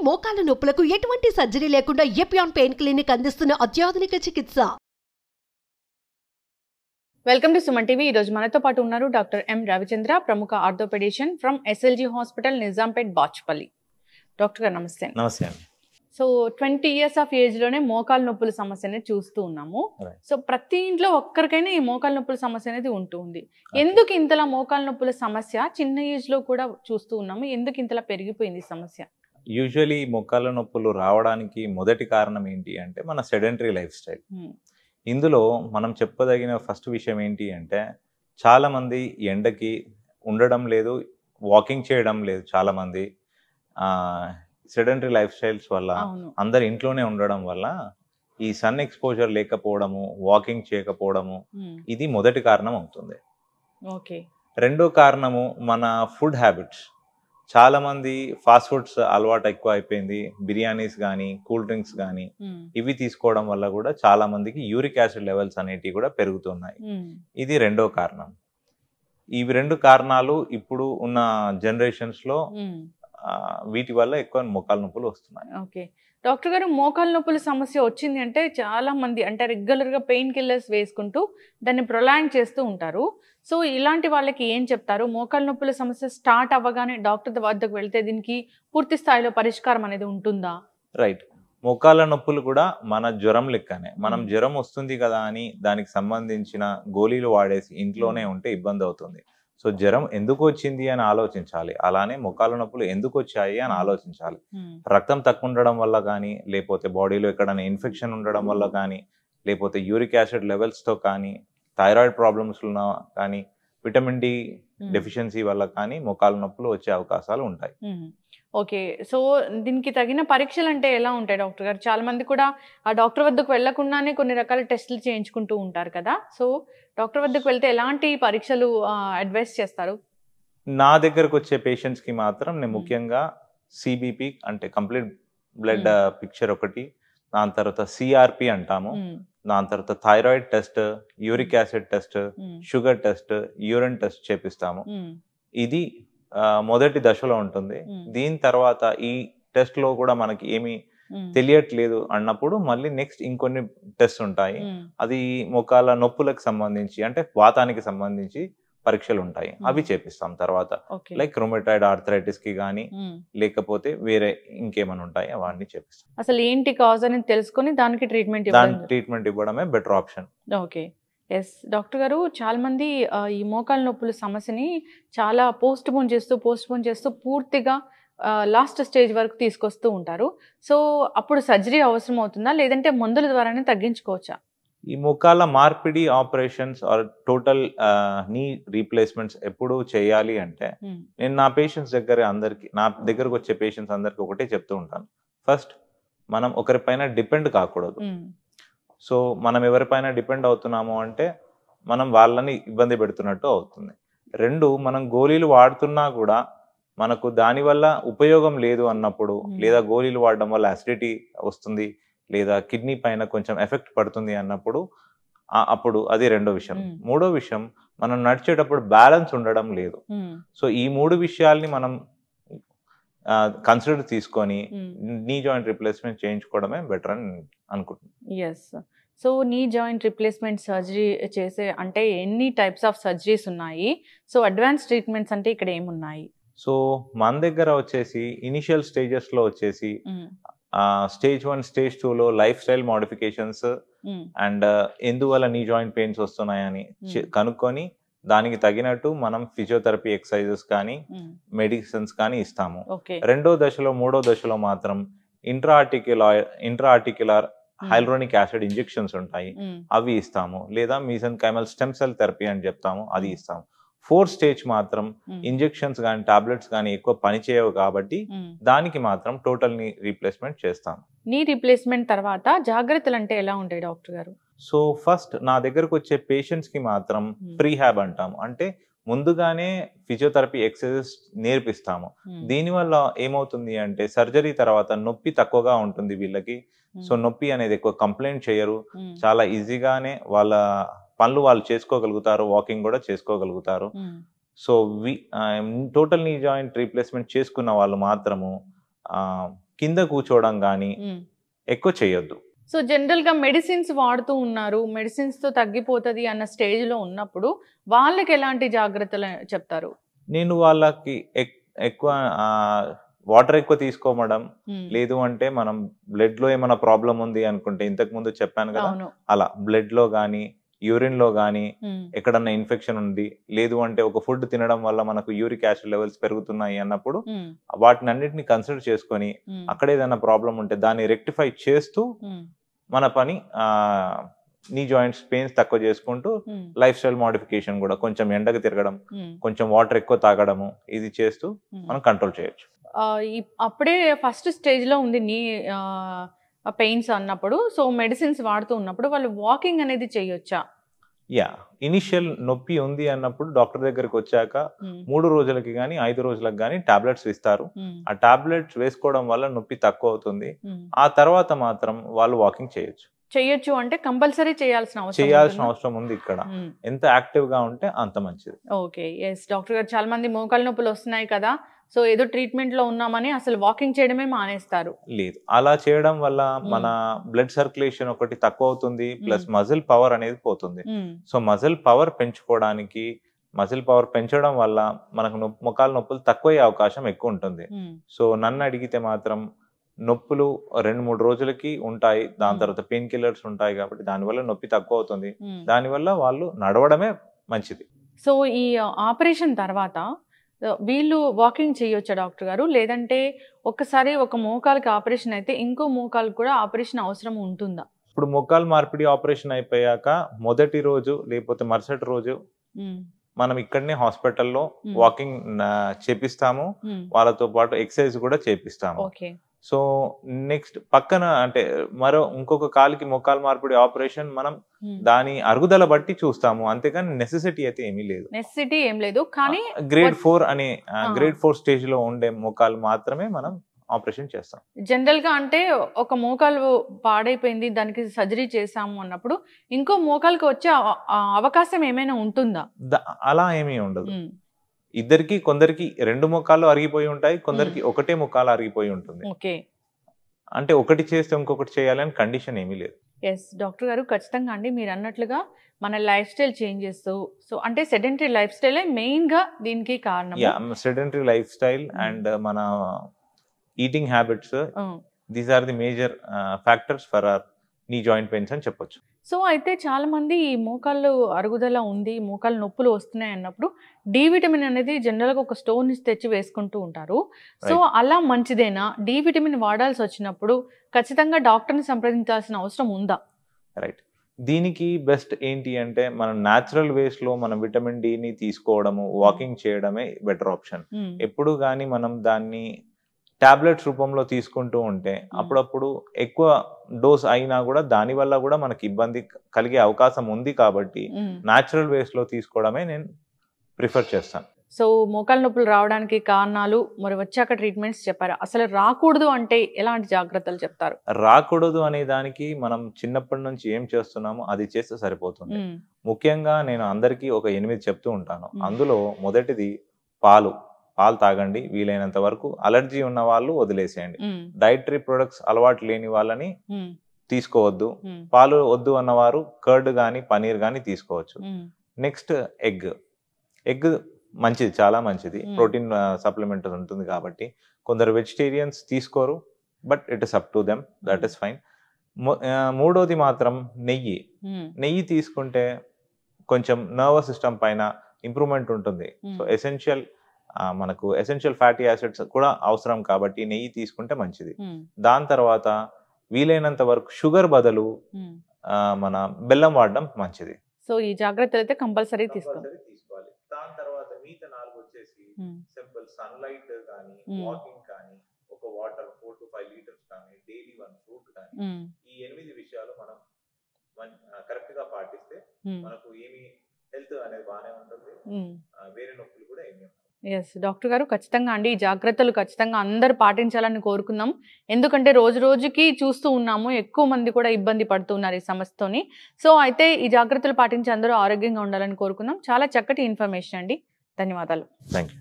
మోకాల నొప్పులకు ఎటువంటి సర్జరీ లేకుండా ఎపియాన్ పెయిన్ క్లినిక్ అందిస్తున్న అత్యాధునిక చికిత్స. Welcome to Suman TV. ఈ రోజు మనతో పాటు ఉన్నారు డాక్టర్ ఎం రవిచంద్ర, ప్రముఖ orthopaedician from SLG hospital, Nizampet, Bachupally. Doctor గారు నమస్తే. నమస్తే అండి. సో 20 years ఆఫ్ ఏజ్ లోనే మోకాల నొప్పుల సమస్య అనేది చూస్తూ ఉన్నాము. సో ప్రతి ఇంట్లో ఒక్కరికైనా ఈ మోకాల నొప్పుల సమస్య అనేది ఉంటుంది. ఎందుకు ఇంతలా మోకాల నొప్పుల సమస్య చిన్న ఏజ్ లో కూడా చూస్తూ ఉన్నాము? ఎందుకు ఇంతలా పెరిగిపోయింది ఈ సమస్య? యూజువలీ మోకాళ్ళ నొప్పులు రావడానికి మొదటి కారణం ఏంటి అంటే మన సెడెంటరీ లైఫ్ స్టైల్. ఇందులో మనం చెప్పదగిన ఫస్ట్ విషయం ఏంటి అంటే చాలామంది ఎండకి ఉండడం లేదు, వాకింగ్ చేయడం లేదు. చాలామంది సెడెంటరీ లైఫ్ స్టైల్స్ వల్ల, అందరు ఇంట్లోనే ఉండడం వల్ల ఈ సన్ ఎక్స్పోజర్ లేకపోవడము, వాకింగ్ చేయకపోవడము, ఇది మొదటి కారణం అవుతుంది. రెండో కారణము మన ఫుడ్ హ్యాబిట్స్. చాలా మంది ఫాస్ట్ ఫుడ్స్ అలవాటు ఎక్కువ అయిపోయింది. బిర్యానీస్ కానీ, కూల్ డ్రింక్స్ కానీ ఇవి తీసుకోవడం వల్ల కూడా చాలా మందికి యూరిక్ యాసిడ్ లెవెల్స్ అనేటివి కూడా పెరుగుతున్నాయి. ఇది రెండో కారణం. ఇవి రెండు కారణాలు ఇప్పుడు ఉన్న జనరేషన్స్ లో వీటి వల్ల ఎక్కువ మోకాల నొప్పులు వస్తున్నాయి. ఓకే డాక్టర్ గారు, మోకాల నొప్పుల సమస్య వచ్చింది అంటే చాలా మంది అంటే రెగ్యులర్ గా పెయిన్ కిల్లర్స్ వేసుకుంటూ దాన్ని ప్రొలాంగ్ చేస్తూ ఉంటారు. సో ఇలాంటి వాళ్ళకి ఏం చెప్తారు? మోకాల నొప్పుల సమస్య స్టార్ట్ అవ్వగానే డాక్టర్ వద్దకు వెళ్తే దీనికి పూర్తి స్థాయిలో పరిష్కారం అనేది ఉంటుందా? రైట్. మోకాల నొప్పులు కూడా మన జ్వరం లెక్కనే. మనం జ్వరం వస్తుంది కదా అని దానికి సంబంధించిన గోళీలు వాడేసి ఇంట్లోనే ఉంటే ఇబ్బంది అవుతుంది. సో జ్వరం ఎందుకు వచ్చింది అని ఆలోచించాలి. అలానే మోకాల నొప్పులు ఎందుకు వచ్చాయి అని ఆలోచించాలి. రక్తం తక్కువ ఉండడం వల్ల కానీ, లేకపోతే బాడీలో ఎక్కడైనా ఇన్ఫెక్షన్ ఉండడం వల్ల కానీ, లేకపోతే యూరిక్ యాసిడ్ లెవెల్స్తో కానీ, థైరాయిడ్ ప్రాబ్లమ్స్ ఉన్నా కానీ, విటమిన్ డి డెఫిషియన్సీ వల్ల కానీ మోకాల నొప్పులు వచ్చే అవకాశాలు ఉంటాయి. ఓకే, సో దీనికి తగిన పరీక్షలు అంటే ఎలా ఉంటాయి డాక్టర్ గారు? చాలా మంది కూడా ఆ డాక్టర్ వద్దకు వెళ్లకుండానే కొన్ని రకాల టెస్టులు చేయించుకుంటూ ఉంటారు కదా. సో డాక్టర్ వద్దకు వెళ్తే ఎలాంటి పరీక్షలు అడ్వైస్ చేస్తారు? నా దగ్గరకు వచ్చే పేషెంట్స్ కి మాత్రం నేను ముఖ్యంగా సిబిపి అంటే కంప్లీట్ బ్లడ్ పిక్చర్ ఒకటి, దాని తర్వాత సిఆర్పి అంటాము, దాని తర్వాత thyroid test, uric acid test, sugar test, urine test చేపిస్తాము. ఇది మొదటి దశలో ఉంటుంది. దీని తర్వాత ఈ టెస్ట్ లో కూడా మనకి ఏమి తెలియట్లేదు అన్నప్పుడు మళ్ళీ నెక్స్ట్ ఇంకొన్ని టెస్ట్ ఉంటాయి. అది మోకాల నొప్పులకు సంబంధించి అంటే వాతానికి సంబంధించి పరీక్షలు ఉంటాయి, అవి చేపిస్తాం తర్వాత. లైక్ రొమటాయిడ్ ఆర్థరైటిస్ కి కానీ, లేకపోతే వేరే ఇంకేమైనా ఉంటాయి అవన్నీ చేపిస్తాం. అసలు ఏంటి కాజ్ అని తెలుసుకొని దానికి ట్రీట్మెంట్ ఇవ్వడమే better option. Okay, yes doctor గారు, చాలా మంది ఈ మోకాల నొప్పుల సమస్యని చాలా పోస్ట్ పోన్ చేస్తూ పూర్తిగా లాస్ట్ స్టేజ్ వరకు తీసుకొస్తూ ఉంటారు. సో అప్పుడు సర్జరీ అవసరం అవుతుందా, లేదంటే మందుల ద్వారానే తగ్గించుకోవచ్చా? ఈ మోకాల మార్పిడి operations or total knee replacements ఎప్పుడు చేయాలి అంటే నేను నా పేషెంట్స్ నా దగ్గరకు వచ్చే పేషెంట్స్ అందరికి ఒకటే చెప్తూ ఉంటాను. ఫస్ట్, మనం ఒకరిపైన డిపెండ్ కాకూడదు. సో మనం ఎవరిపైన డిపెండ్ అవుతున్నాము అంటే మనం వాళ్ళని ఇబ్బంది పెడుతున్నట్టు అవుతుంది. రెండు, మనం గోళీలు వాడుతున్నా కూడా మనకు దానివల్ల ఉపయోగం లేదు అన్నప్పుడు, లేదా గోళీలు వాడడం వల్ల అసిడిటీ వస్తుంది, లేదా కిడ్నీ పైన కొంచెం ఎఫెక్ట్ పడుతుంది అన్నప్పుడు అప్పుడు అది రెండో విషయం. మూడో విషయం, మనం నడిచేటప్పుడు బ్యాలెన్స్ ఉండడం లేదు. సో ఈ మూడు విషయాల్ని మనం కన్సిడర్ తీసుకొని నీ జాయింట్ రిప్లేస్మెంట్ చేయించుకోవడమే బెటర్ అని అనుకుంటున్నాను. Yes, so knee joint replacement surgery చేసే అంటే ఎన్ని టైప్స్ ఆఫ్ సర్జరీస్ ఉన్నాయి? సో అడ్వాన్స్ ట్రీట్మెంట్స్ అంటే ఇక్కడ ఏమున్నాయి? సో మన దగ్గర వచ్చేసి ఇనిషియల్ స్టేజెస్ లో వచ్చేసి స్టేజ్ 1, స్టేజ్ 2లో లైఫ్ స్టైల్ మోడిఫికేషన్స్ అండ్ ఎందువల్ల నీ జాయింట్ పెయిన్స్ వస్తున్నాయని కనుక్కొని దానికి తగినట్టు మనం ఫిజియోథెరపీ ఎక్సర్సైజెస్ కానీ, మెడిసిన్స్ కానీ ఇస్తాము. రెండో దశలో, మూడో దశలో మాత్రం ఇంట్రా ఆర్టిక్యులర్ హైల్రోనిక్ యాసిడ్ ఇంజెక్షన్స్ ఉంటాయి, అవి ఇస్తాము. లేదా మీసెన్కైమల్ స్టెమ్ సెల్ థెరపీ అని చెప్తాము, అది ఇస్తాము. 4th స్టేజ్ మాత్రం ఇంజెక్షన్స్ కానీ టాబ్లెట్స్ కానీ ఎక్కువ పనిచేయవు కాబట్టి దానికి మాత్రం టోటల్ నీ రీప్లేస్మెంట్ చేస్తాం. నీ రీప్లేస్మెంట్ తర్వాత జాగ్రత్తలు అంటే ఎలా ఉంటాయి డాక్టర్ గారు? సో ఫస్ట్, నా దగ్గరకు వచ్చే పేషెంట్స్ కి మాత్రం ప్రీహాబ్ అంటాము. అంటే ముందుగానే ఫిజియోథెరపీ ఎక్సర్సైజెస్ నేర్పిస్తాము. దీనివల్ల ఏమవుతుంది అంటే సర్జరీ తర్వాత నొప్పి తక్కువగా ఉంటుంది వీళ్ళకి. సో నొప్పి అనేది ఎక్కువ కంప్లైంట్ చేయరు, చాలా ఈజీగానే వాళ్ళ పనులు వాళ్ళు చేసుకోగలుగుతారు, వాకింగ్ కూడా చేసుకోగలుగుతారు. So total knee joint replacement చేసుకున్న వాళ్ళు మాత్రము కింద కూర్చోవడం కానీ ఎక్కువ చేయొద్దు. సో జనరల్గా మెడిసిన్స్ వాడుతూ ఉన్నారు, మెడిసిన్స్తో తగ్గిపోతుంది అన్న స్టేజ్లో ఉన్నప్పుడు వాళ్ళకి ఎలాంటి జాగ్రత్తలు చెప్తారు? నేను వాళ్ళకి ఎక్కువ వాటర్ ఎక్కువ తీసుకోమడం, లేదు అంటే మనం బ్లడ్ లో ఏమైనా ప్రాబ్లం ఉంది అనుకుంటే, ఇంతకు ముందు చెప్పాను కదా, అలా బ్లడ్ లో కానీ యూరిన్ లో కానీ ఎక్కడన్నా ఇన్ఫెక్షన్ ఉంది, లేదు అంటే ఒక ఫుడ్ తినడం వల్ల మనకు యూరిక్ యాసిడ్ లెవెల్స్ పెరుగుతున్నాయి అన్నప్పుడు వాటిని అన్నిటిని కన్సిడర్ చేసుకొని అక్కడ ఏదైనా ప్రాబ్లం ఉంటే దాన్ని రెక్టిఫై చేస్తూ మన పని నీ జాయింట్స్ పెయిన్స్ తక్కువ చేసుకుంటూ లైఫ్ స్టైల్ మోడిఫికేషన్ కూడా, కొంచెం ఎండకు తిరగడం, కొంచెం వాటర్ ఎక్కువ తాగడము, ఇది చేస్తూ మనం కంట్రోల్ చేయొచ్చు. అప్పుడే ఫస్ట్ స్టేజ్ లో ఉంది నీ పెయిన్స్ అన్నప్పుడు, సో మెడిసిన్స్ వాడుతూ ఉన్నప్పుడు వాళ్ళు వాకింగ్ అనేది చేయొచ్చా? యా, ఇనిషియల్ నొప్పి ఉంది అన్నప్పుడు డాక్టర్ దగ్గరికి వచ్చాక 3 రోజులకి కానీ 5 రోజులకు కానీ టాబ్లెట్స్ ఇస్తారు. ఆ టాబ్లెట్స్ వేసుకోవడం వల్ల నొప్పి తక్కువ అవుతుంది. ఆ తర్వాత మాత్రం వాళ్ళు వాకింగ్ చేయొచ్చు అంటే కంపల్సరీ చేయాల్సిన అవసరం ఉంది. ఇక్కడ ఎంత యాక్టివ్ గా ఉంటే అంత మంచిది. ఓకే, ఎస్ డాక్టర్ గారు, చాలా మంది మోకాలు నొప్పులు వస్తున్నాయి కదా, సో ఏదో ట్రీట్మెంట్ లో ఉన్నామని అసలు వాకింగ్ చేయడమే మానేస్తారు. లేదు, అలా చేయడం వల్ల మన బ్లడ్ సర్క్యులేషన్ ఒకటి తక్కువ అవుతుంది, ప్లస్ మజిల్ పవర్ అనేది పోతుంది. సో మజిల్ పవర్ పెంచుకోవడానికి, మజిల్ పవర్ పెంచడం వల్ల మనకు మొకాల నొప్పులు తక్కువ అవకాశం ఎక్కువ ఉంటుంది. సో నన్ను అడిగితే మాత్రం నొప్పులు 2-3 రోజులకి ఉంటాయి, దాని తర్వాత పెయిన్ కిల్లర్స్ ఉంటాయి కాబట్టి దానివల్ల నొప్పి తక్కువ అవుతుంది. దానివల్ల వాళ్ళు నడవడమే మంచిది. సో ఈ ఆపరేషన్ తర్వాత వీళ్ళు వాకింగ్ చేయొచ్చా డాక్టర్ గారు? లేదంటే ఒక్కసారి ఒక మోకాలకి ఆపరేషన్ అయితే ఇంకో మోకాలకు కూడా ఆపరేషన్ అవసరం ఉంటుందా? ఇప్పుడు మోకాలు మార్పిడి ఆపరేషన్ అయిపోయాక మొదటి రోజు లేకపోతే మరుసటి రోజు మనం ఇక్కడనే హాస్పిటల్లో వాకింగ్ చేపిస్తాము, వాళ్ళతో పాటు ఎక్సర్సైజ్ కూడా చేపిస్తాము. సో నెక్స్ట్ పక్కన అంటే ఇంకొక కాలికి మోకాలు మార్పిడి ఆపరేషన్ మనం దాని అరుగుదల బట్టి చూస్తాము, అంతేకాని నెసెసిటీ అయితే ఏం లేదు. కానీ గ్రేడ్ 4 స్టేజ్ లో ఉండే మోకాలు మాత్రమే మనం ఆపరేషన్ చేస్తాం. జనరల్ గా అంటే ఒక మోకాలు పాడైపోయింది, దానికి సర్జరీ చేసాము అన్నప్పుడు ఇంకో మోకాలుకి వచ్చే అవకాశం ఏమైనా ఉంటుందా? అలా ఏమీ ఉండదు. ఇద్దరికి, కొందరికి 2 మోకాళ్ళు అరిగిపోయి ఉంటాయి, కొందరికి ఒకటే మోకాలు అరిగిపోయి ఉంటుంది. అంటే ఒకటి చేస్తే ఇంకొకటి చేయాలని కండిషన్ ఏమీ లేదు. ఎస్ డాక్టర్ గారు, ఖచ్చితంగా అండి మీరు అన్నట్లుగా మన లైఫ్ స్టైల్ చేంజెస్, సో అంటే సెడెంటరీ లైఫ్ స్టైలే మెయిన్ గా దీనికి కారణం. సెడెంటరీ లైఫ్ స్టైల్ అండ్ మన eating habits, these are the major factors for our knee joint pains అని చెప్పొచ్చు. సో అయితే చాలా మంది ఈ మోకాళ్ళు అరుగుదల ఉంది, మోకాళ్ళు నొప్పులు వస్తున్నాయి అన్నప్పుడు డి విటమిన్ అనేది జనరల్గా ఒక స్టోన్ తెచ్చి వేసుకుంటూ ఉంటారు. సో అలా మంచిదేనా? డి విటమిన్ వాడాల్సి వచ్చినప్పుడు ఖచ్చితంగా డాక్టర్ని సంప్రదించాల్సిన అవసరం ఉందా? రైట్, దీనికి బెస్ట్ ఏంటి అంటే మనం న్యాచురల్ వేస్ లో మనం విటమిన్ డిని తీసుకోవడము, వాకింగ్ చేయడమే బెటర్ ఆప్షన్. ఎప్పుడు కానీ మనం దాన్ని టాబ్లెట్స్ రూపంలో తీసుకుంటూ ఉంటే అప్పుడప్పుడు ఎక్కువ డోస్ అయినా కూడా దాని వల్ల కూడా మనకి ఇబ్బంది కలిగే అవకాశం ఉంది. కాబట్టి న్యాచురల్ వేస్ లో తీసుకోవడమే నేను ప్రిఫర్ చేస్తాను. సో మోకాలు నొప్పులు రావడానికి కారణాలు, మరి వచ్చాక ట్రీట్మెంట్స్ చెప్పారు. అసలు రాకూడదు అంటే ఎలాంటి జాగ్రత్తలు చెప్తారు? రాకూడదు అనే దానికి మనం చిన్నప్పటి నుంచి ఏం చేస్తున్నామో అది చేస్తే సరిపోతుంది. ముఖ్యంగా నేను అందరికీ ఒక 8 చెప్తూ ఉంటాను. అందులో మొదటిది పాలు తాగండి వీలైనంత వరకు. అలర్జీ ఉన్న వాళ్ళు వదిలేసేయండి. డైటరీ ప్రొడక్ట్స్ అలవాటు లేని వాళ్ళని తీసుకోవద్దు. పాలు వద్దు అన్నవారు కర్డ్ కానీ పనీర్ కానీ తీసుకోవచ్చు. నెక్స్ట్ ఎగ్ మంచిది, చాలా మంచిది, ప్రోటీన్ సప్లిమెంట్ ఉంటుంది కాబట్టి. కొందరు వెజిటేరియన్స్ తీసుకోరు, but it is up to them, that is fine. మూడోది మాత్రం నెయ్యి తీసుకుంటే కొంచెం నర్వస్ సిస్టమ్ పైన ఇంప్రూవ్మెంట్ ఉంటుంది. సో మనకు ఎసెన్షియల్ ఫ్యాటీ యాసిడ్స్ కూడా అవసరం కాబట్టి నెయ్యి తీసుకుంటే మంచిది. దాని తర్వాత వీలైనంత వరకు షుగర్ బదులు మన బెల్లం వాడడం మంచిది. సో ఈ జాగ్రత్తలు అయితే కంపల్సరీ తీసుకోవాలి. దాని తర్వాత మిగతా 4 వచ్చేసి సింపుల్ సన్లైట్ కానీ, వాకింగ్ కానీ, ఒక వాటర్ 4 to 5 లీటర్స్ కానీ, డైలీ 1 ఫ్రూట్ కానీ, ఈ 8 విషయాలు మనం కరెక్ట్ గా పాటిస్తే మనకు ఏమి హెల్త్ అనేది బాగానే ఉంటుంది, వేరే నొప్పులు కూడా ఏమి. ఎస్ డాక్టర్ గారు, ఖచ్చితంగా అండి ఈ జాగ్రత్తలు ఖచ్చితంగా అందరూ పాటించాలని కోరుకుందాం. ఎందుకంటే రోజు రోజుకి చూస్తూ ఉన్నాము, ఎక్కువ మంది కూడా ఇబ్బంది పడుతున్నారు ఈ సమస్యతోని. సో అయితే ఈ జాగ్రత్తలు పాటించి అందరూ ఆరోగ్యంగా ఉండాలని కోరుకుందాం. చాలా చక్కటి ఇన్ఫర్మేషన్ అండి, ధన్యవాదాలు. Thank you.